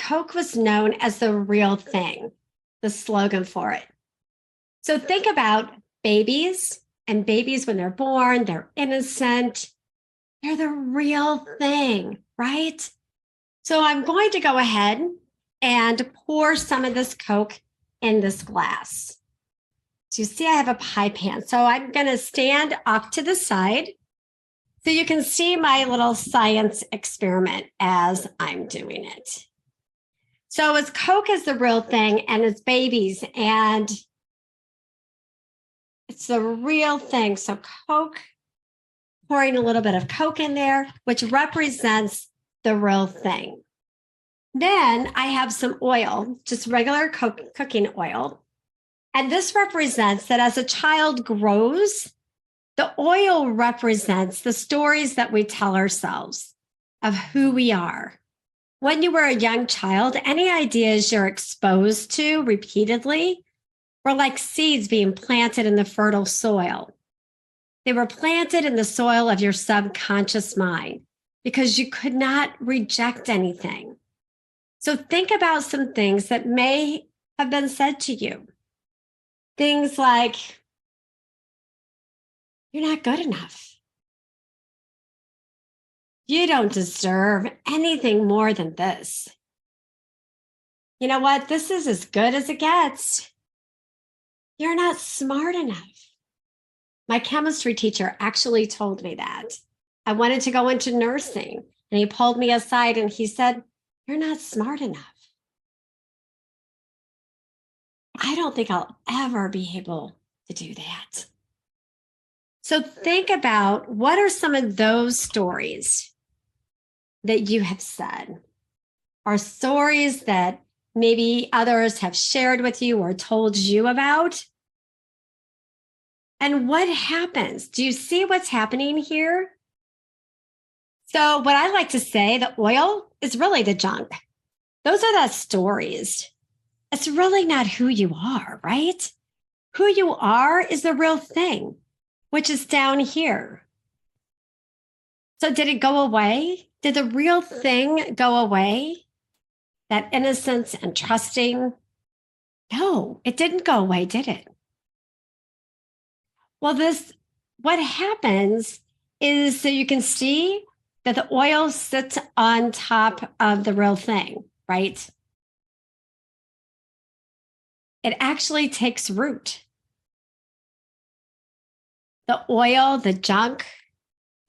Coke was known as the real thing, the slogan for it. So think about babies, and babies when they're born, they're innocent. They're the real thing, right? So I'm going to go ahead and pour some of this Coke in this glass. So you see I have a pie pan. So I'm going to stand off to the side so you can see my little science experiment as I'm doing it. So as Coke is the real thing and as babies, and it's the real thing. So Coke, pouring a little bit of Coke in there, which represents the real thing. Then I have some oil, just regular cooking oil. And this represents that as a child grows, the oil represents the stories that we tell ourselves of who we are. When you were a young child, any ideas you're exposed to repeatedly were like seeds being planted in the fertile soil. They were planted in the soil of your subconscious mind because you could not reject anything. So think about some things that may have been said to you. Things like, you're not good enough. You don't deserve anything more than this. You know what? This is as good as it gets. You're not smart enough. My chemistry teacher actually told me that. I wanted to go into nursing, and he pulled me aside and he said, you're not smart enough. I don't think I'll ever be able to do that. So think about, what are some of those stories that you have said, or stories that maybe others have shared with you or told you about? And what happens? Do you see what's happening here? So what I like to say, the oil is really the junk. Those are the stories. It's really not who you are, right? Who you are is the real thing, which is down here. So did it go away? Did the real thing go away? That innocence and trusting? No, it didn't go away, did it? Well, what happens is, so you can see that the oil sits on top of the real thing, right? It actually takes root. The oil, the junk,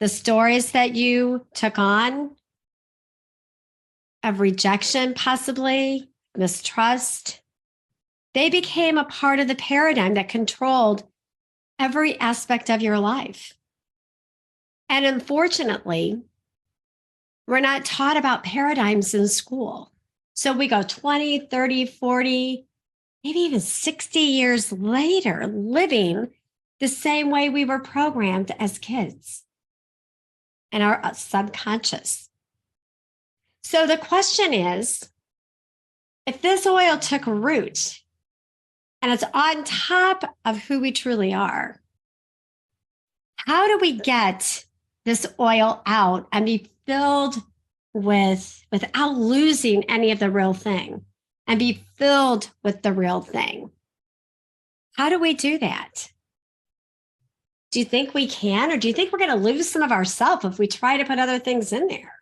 the stories that you took on of rejection, possibly mistrust, they became a part of the paradigm that controlled every aspect of your life. And unfortunately, we're not taught about paradigms in school. So we go 20, 30, 40, maybe even 60 years later, living the same way we were programmed as kids in our subconscious. So the question is, if this oil took root and it's on top of who we truly are, how do we get this oil out and be filled without losing any of the real thing, and be filled with the real thing? How do we do that? Do you think we can, or do you think we're going to lose some of ourselves if we try to put other things in there?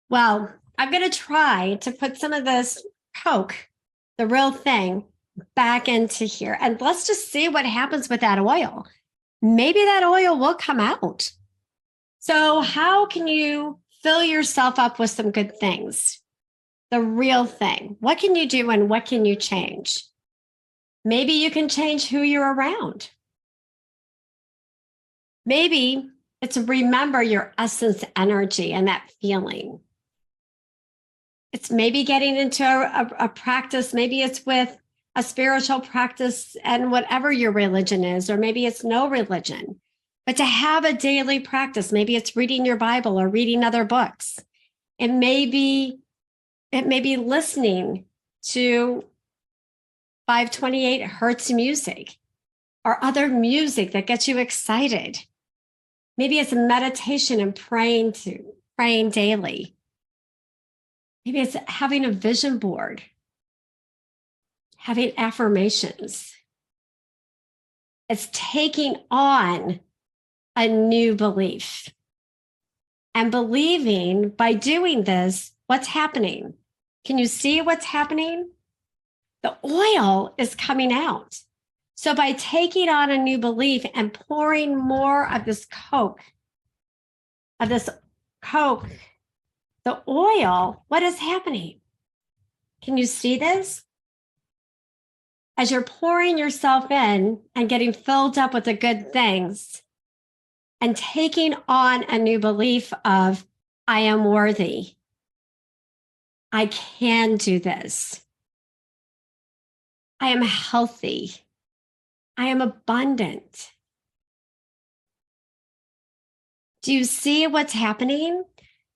Well, I'm going to try to put some of this Coke, the real thing, back into here. And let's just see what happens with that oil. Maybe that oil will come out. So how can you fill yourself up with some good things? The real thing. What can you do and what can you change? Maybe you can change who you're around. Maybe it's remember your essence energy and that feeling. It's maybe getting into a practice. Maybe it's with a spiritual practice and whatever your religion is, or maybe it's no religion, but to have a daily practice. Maybe it's reading your Bible or reading other books. It may be listening to 528 hertz music or other music that gets you excited. Maybe it's meditation and praying daily. Maybe it's having a vision board, having affirmations. It's taking on a new belief and believing by doing this, what's happening? Can you see what's happening? The oil is coming out. So by taking on a new belief and pouring more of this Coke, the oil, what is happening? Can you see this? As you're pouring yourself in and getting filled up with the good things and taking on a new belief of, I am worthy. I can do this. I am healthy. I am abundant. Do you see what's happening?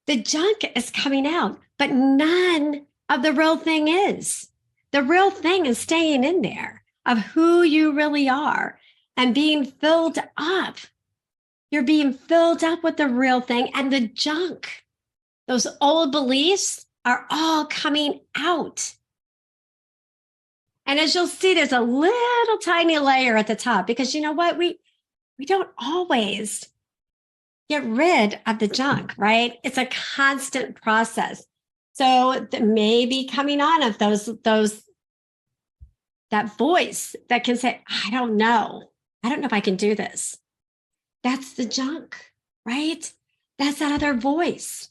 The junk is coming out, but none of the real thing is. The real thing is staying in there of who you really are and being filled up. You're being filled up with the real thing, and the junk, those old beliefs, are all coming out. And as you'll see, there's a little tiny layer at the top, because you know what? We don't always get rid of the junk, right? It's a constant process. So that may be coming on of that voice that can say, I don't know. I don't know if I can do this. That's the junk, right? That's that other voice.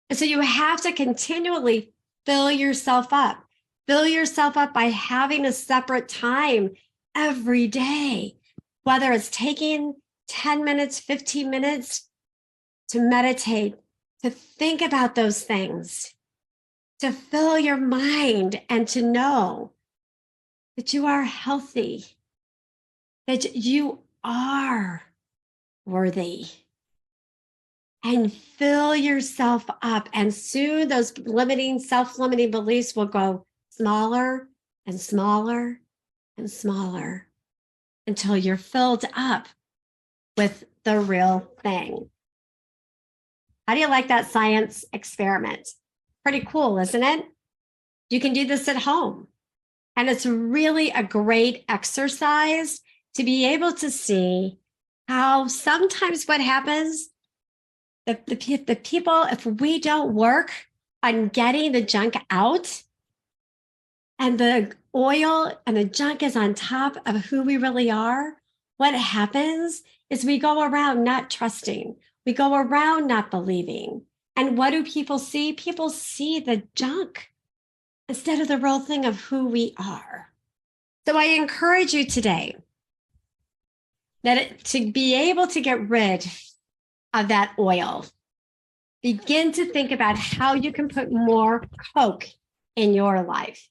And so you have to continually fill yourself up. Fill yourself up by having a separate time every day, whether it's taking 10 minutes, 15 minutes to meditate, to think about those things, to fill your mind and to know that you are healthy, that you are worthy. And fill yourself up. And soon those self-limiting beliefs will go smaller and smaller and smaller until you're filled up with the real thing. How do you like that science experiment? Pretty cool, isn't it? You can do this at home. And it's really a great exercise to be able to see how sometimes what happens, the people, if we don't work on getting the junk out and the oil and the junk is on top of who we really are, what happens is we go around not trusting. We go around not believing. And what do people see? People see the junk instead of the real thing of who we are. So I encourage you today to be able to get rid of that oil. Begin to think about how you can put more Coke in your life.